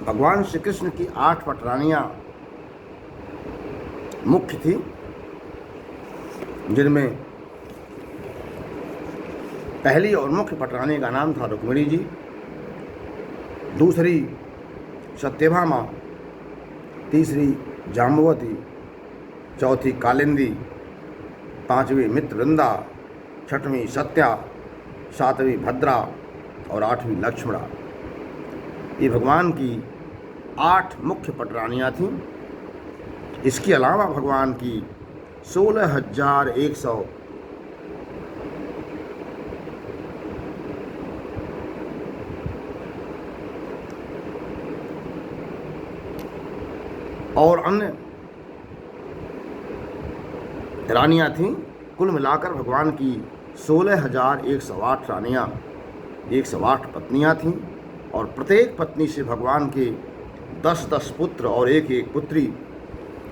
भगवान श्री कृष्ण की 8 पटरानियाँ मुख्य थी, जिनमें पहली और मुख्य पटरानी का नाम था रुक्मिणी जी, दूसरी सत्यभामा, तीसरी जाम्बवती, चौथी कालिंदी, पांचवी मित्रवृंदा, छठवीं सत्या, सातवीं भद्रा और आठवीं लक्ष्मणा। ये भगवान की 8 मुख्य पटरानियाँ थीं। इसके अलावा भगवान की 16,100 और अन्य रानियाँ थीं। कुल मिलाकर भगवान की 16,108 रानियाँ, 108 पत्नियाँ थीं और प्रत्येक पत्नी से भगवान के 10-10 पुत्र और 1-1 पुत्री,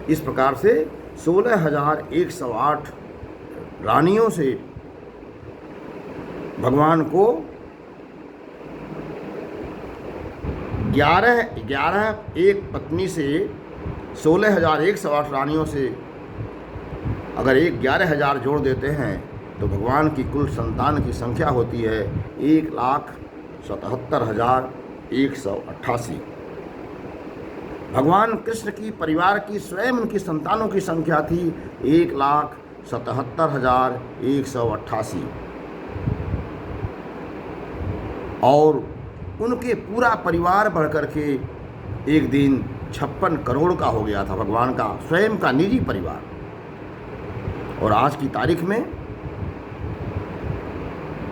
इस प्रकार से 16,108 रानियों से भगवान को 11 एक पत्नी से 16,108 रानियों से अगर 11,000 जोड़ देते हैं तो भगवान की कुल संतान की संख्या होती है 1,77,188। भगवान कृष्ण की परिवार की स्वयं उनकी संतानों की संख्या थी 1,77,188 और उनके पूरा परिवार बढ़कर के एक दिन 56 करोड़ का हो गया था, भगवान का स्वयं का निजी परिवार। और आज की तारीख में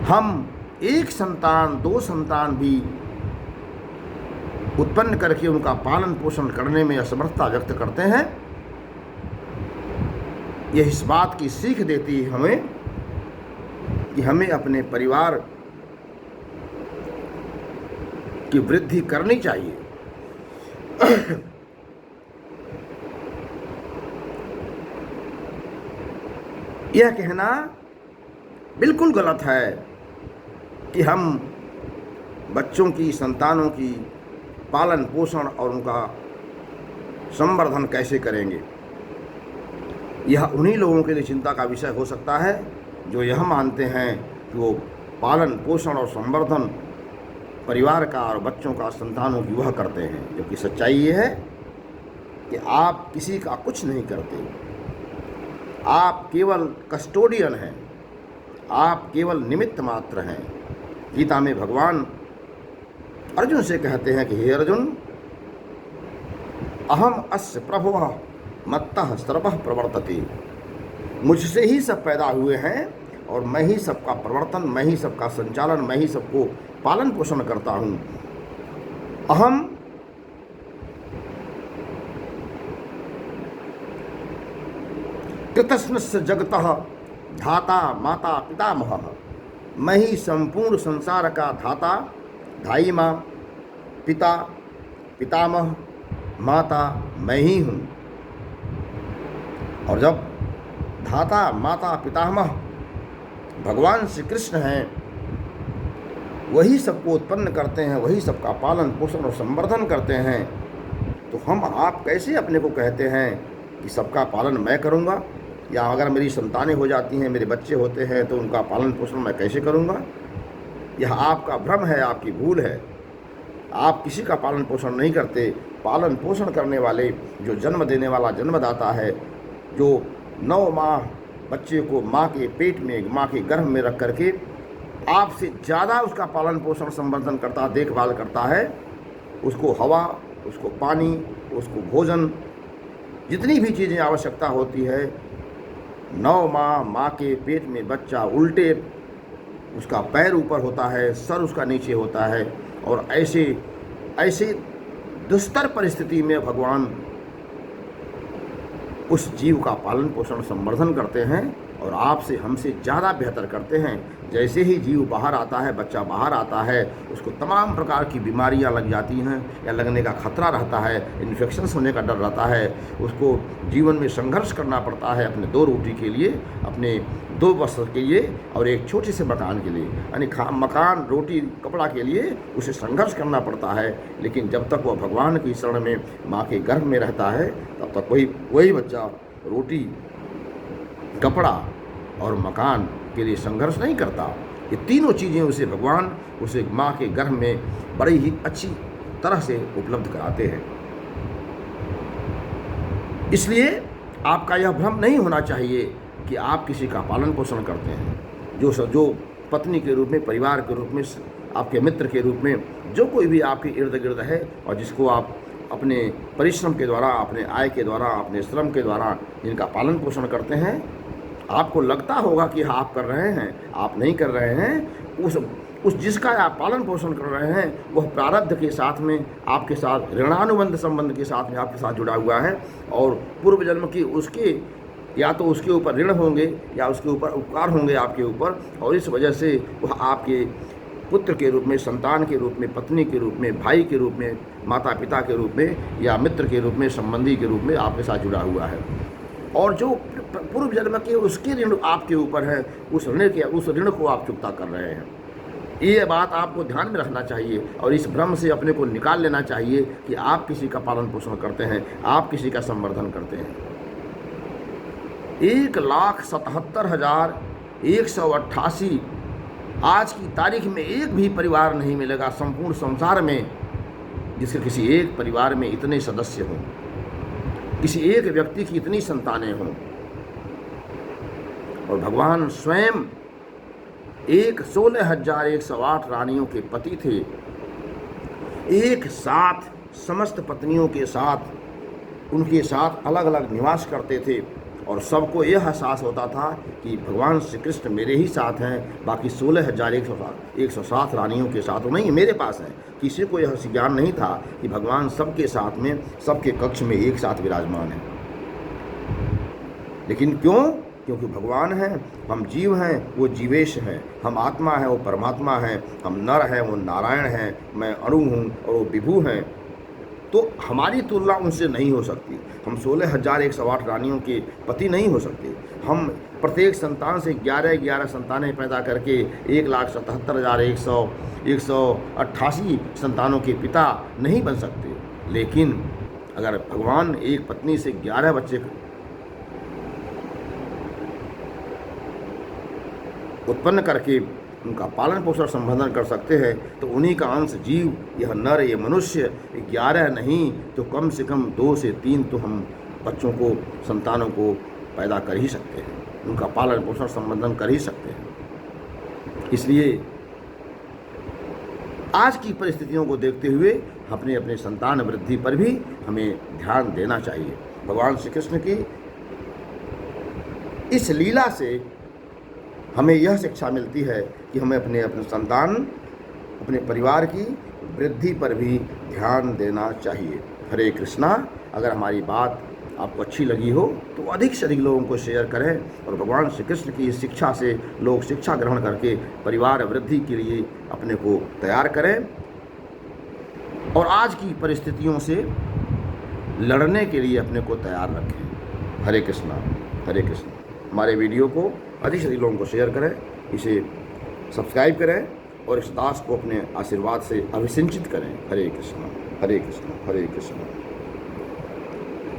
हम 1 संतान 2 संतान भी उत्पन्न करके उनका पालन पोषण करने में असमर्थता व्यक्त करते हैं। यह इस बात की सीख देती है हमें कि हमें अपने परिवार की वृद्धि करनी चाहिए। यह कहना बिल्कुल गलत है कि हम बच्चों की, संतानों की पालन पोषण और उनका संवर्धन कैसे करेंगे। यह उन्हीं लोगों के लिए चिंता का विषय हो सकता है जो यह मानते हैं कि वो पालन पोषण और संवर्धन परिवार का और बच्चों का, संतानों की वह करते हैं, जबकि सच्चाई ये है कि आप किसी का कुछ नहीं करते। आप केवल कस्टोडियन हैं, आप केवल निमित्त मात्र हैं। गीता में भगवान अर्जुन से कहते हैं कि हे अर्जुन, अहम अस्य प्रभुः मत्तः सर्वः प्रवर्तते। मुझसे ही सब पैदा हुए हैं और मैं ही सबका प्रवर्तन, मैं ही सबका संचालन, मैं ही सबको पालन पोषण करता हूँ। अहम कृतस्नस्य जगतः धाता माता पितामहः। मैं ही संपूर्ण संसार का धाता, धाई माँ, पिता, पितामह, माता मैं ही हूँ। और जब धाता माता पितामह भगवान श्री कृष्ण हैं, वही सबको उत्पन्न करते हैं, वही सबका पालन पोषण और संवर्धन करते हैं, तो हम आप कैसे अपने को कहते हैं कि सबका पालन मैं करूँगा, या अगर मेरी संतानें हो जाती हैं, मेरे बच्चे होते हैं तो उनका पालन पोषण मैं कैसे करूँगा। यह आपका भ्रम है, आपकी भूल है। आप किसी का पालन पोषण नहीं करते। पालन पोषण करने वाले, जो जन्म देने वाला जन्मदाता है, जो 9 माह बच्चे को माँ के पेट में, माँ के गर्भ में रख करके आपसे ज़्यादा उसका पालन पोषण संवर्धन करता, देखभाल करता है, उसको हवा, उसको पानी, उसको भोजन, जितनी भी चीज़ें आवश्यकता होती है, 9 माह माँ के पेट में बच्चा उल्टे, उसका पैर ऊपर होता है, सर उसका नीचे होता है, और ऐसे दुस्तर परिस्थिति में भगवान उस जीव का पालन पोषण संवर्धन करते हैं और आपसे हमसे ज़्यादा बेहतर करते हैं। जैसे ही जीव बाहर आता है, बच्चा बाहर आता है, उसको तमाम प्रकार की बीमारियां लग जाती हैं या लगने का खतरा रहता है, इन्फेक्शंस होने का डर रहता है, उसको जीवन में संघर्ष करना पड़ता है अपने 2 रोटी के लिए, अपने 2 वस्त्र के लिए और एक छोटे से मकान के लिए, यानी मकान, रोटी, कपड़ा के लिए उसे संघर्ष करना पड़ता है। लेकिन जब तक वह भगवान की शरण में माँ के गर्भ में रहता है तब तक वही बच्चा रोटी, कपड़ा और मकान के लिए संघर्ष नहीं करता। ये तीनों चीज़ें उसे माँ के गर्भ में बड़ी ही अच्छी तरह से उपलब्ध कराते हैं। इसलिए आपका यह भ्रम नहीं होना चाहिए कि आप किसी का पालन पोषण करते हैं। जो पत्नी के रूप में, परिवार के रूप में, आपके मित्र के रूप में, जो कोई भी आपके इर्द गिर्द है और जिसको आप अपने परिश्रम के द्वारा, अपने आय के द्वारा, अपने श्रम के द्वारा जिनका पालन पोषण करते हैं, आपको लगता होगा कि हाँ आप कर रहे हैं, आप नहीं कर रहे हैं। उस जिसका आप पालन पोषण कर रहे हैं वह प्रारब्ध के साथ में आपके साथ, ऋणानुबंध संबंध के साथ में आपके साथ जुड़ा हुआ है और पूर्व जन्म की या तो उसके ऊपर ऋण होंगे या उसके ऊपर उपकार होंगे आपके ऊपर, और इस वजह से वह आपके पुत्र के रूप में, संतान के रूप में, पत्नी के रूप में, भाई के रूप में, माता पिता के रूप में या मित्र के रूप में, संबंधी के रूप में आपके साथ जुड़ा हुआ है। और जो पूर्व जन्म के उसके ऋण आपके ऊपर है, उस ऋण को आप चुकता कर रहे हैं। ये बात आपको ध्यान में रखना चाहिए और इस भ्रम से अपने को निकाल लेना चाहिए कि आप किसी का पालन पोषण करते हैं, आप किसी का संवर्धन करते हैं। 1,77,188 आज की तारीख में एक भी परिवार नहीं मिलेगा संपूर्ण संसार में जिसके किसी एक परिवार में इतने सदस्य हों, किसी एक व्यक्ति की इतनी संतानें हों। और भगवान स्वयं 16,108 रानियों के पति थे। एक साथ समस्त पत्नियों के साथ उनके साथ अलग अलग निवास करते थे और सबको यह एहसास होता था कि भगवान श्री कृष्ण मेरे ही साथ हैं, बाकी 16,107 रानियों के साथ नहीं, मेरे पास हैं। किसी को यह ज्ञान नहीं था कि भगवान सबके साथ में, सबके कक्ष में एक साथ विराजमान है। लेकिन क्यों? क्योंकि भगवान हैं, हम जीव हैं, वो जीवेश हैं, हम आत्मा हैं, वो परमात्मा हैं, हम नर हैं, वो नारायण हैं, मैं अणु हूँ और वो विभु हैं। तो हमारी तुलना उनसे नहीं हो सकती। हम 16,108 रानियों के पति नहीं हो सकते। हम प्रत्येक संतान से 11 संतानें पैदा करके 1,77,188 संतानों के पिता नहीं बन सकते। लेकिन अगर भगवान एक पत्नी से 11 बच्चे उत्पन्न करके उनका पालन पोषण संवर्धन कर सकते हैं तो उन्हीं का अंश जीव, यह नर, ये मनुष्य 11 नहीं तो कम से कम 2 से 3 तो हम बच्चों को, संतानों को पैदा कर ही सकते हैं, उनका पालन पोषण संवर्धन कर ही सकते हैं। इसलिए आज की परिस्थितियों को देखते हुए अपने अपने संतान वृद्धि पर भी हमें ध्यान देना चाहिए। भगवान श्री कृष्ण की इस लीला से हमें यह शिक्षा मिलती है कि हमें अपने संतान, अपने परिवार की वृद्धि पर भी ध्यान देना चाहिए। हरे कृष्णा। अगर हमारी बात आपको अच्छी लगी हो तो अधिक से अधिक लोगों को शेयर करें और भगवान श्री कृष्ण की इस शिक्षा से लोग शिक्षा ग्रहण करके परिवार वृद्धि के लिए अपने को तैयार करें और आज की परिस्थितियों से लड़ने के लिए अपने को तैयार रखें। हरे कृष्णा। हरे कृष्ण। हमारे वीडियो को अधिक से अधिक लोगों को शेयर करें, इसे सब्सक्राइब करें और इस दास को अपने आशीर्वाद से अभिसिंचित करें। हरे कृष्ण। हरे कृष्ण। हरे कृष्ण।